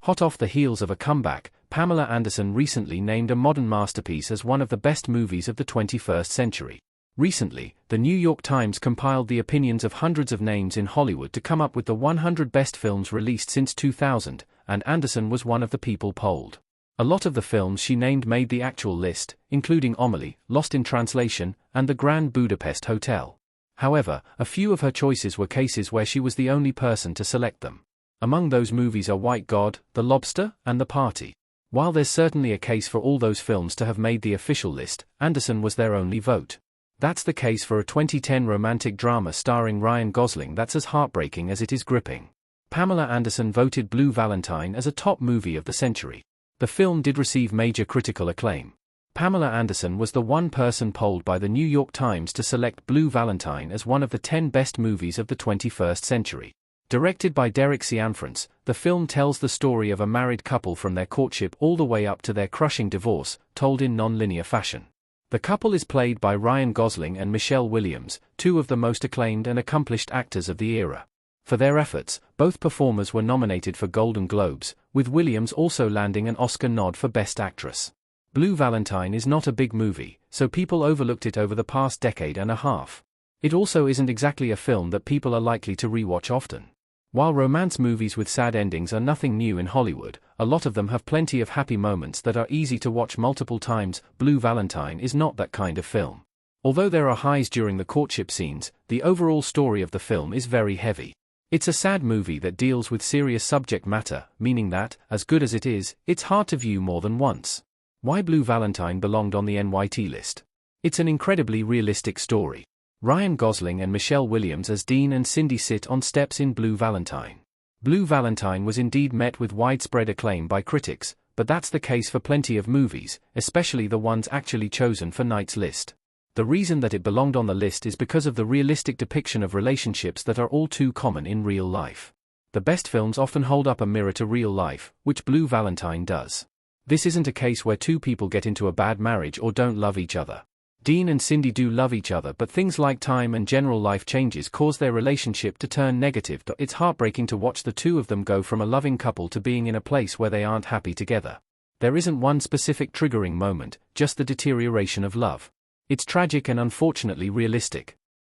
Hot off the heels of a comeback, Pamela Anderson recently named a modern masterpiece as one of the best movies of the 21st century. Recently, the New York Times compiled the opinions of hundreds of names in Hollywood to come up with the 100 best films released since 2000, and Anderson was one of the people polled. A lot of the films she named made the actual list, including Amélie, Lost in Translation, and The Grand Budapest Hotel. However, a few of her choices were cases where she was the only person to select them. Among those movies are White God, The Lobster, and The Party. While there's certainly a case for all those films to have made the official list, Anderson was their only vote. That's the case for a 2010 romantic drama starring Ryan Gosling that's as heartbreaking as it is gripping. Pamela Anderson voted Blue Valentine as a top movie of the century. The film did receive major critical acclaim. Pamela Anderson was the one person polled by the New York Times to select Blue Valentine as one of the 10 best movies of the 21st century. Directed by Derek Cianfrance, the film tells the story of a married couple from their courtship all the way up to their crushing divorce, told in non-linear fashion. The couple is played by Ryan Gosling and Michelle Williams, two of the most acclaimed and accomplished actors of the era. For their efforts, both performers were nominated for Golden Globes, with Williams also landing an Oscar nod for Best Actress. Blue Valentine is not a big movie, so people overlooked it over the past decade and a half. It also isn't exactly a film that people are likely to rewatch often. While romance movies with sad endings are nothing new in Hollywood, a lot of them have plenty of happy moments that are easy to watch multiple times. Blue Valentine is not that kind of film. Although there are highs during the courtship scenes, the overall story of the film is very heavy. It's a sad movie that deals with serious subject matter, meaning that, as good as it is, it's hard to view more than once. Why Blue Valentine belonged on the NYT list? It's an incredibly realistic story. Ryan Gosling and Michelle Williams as Dean and Cindy sit on steps in Blue Valentine. Blue Valentine was indeed met with widespread acclaim by critics, but that's the case for plenty of movies, especially the ones actually chosen for Night's list. The reason that it belonged on the list is because of the realistic depiction of relationships that are all too common in real life. The best films often hold up a mirror to real life, which Blue Valentine does. This isn't a case where two people get into a bad marriage or don't love each other. Dean and Cindy do love each other, but things like time and general life changes cause their relationship to turn negative. It's heartbreaking to watch the two of them go from a loving couple to being in a place where they aren't happy together. There isn't one specific triggering moment, just the deterioration of love. It's tragic and unfortunately realistic.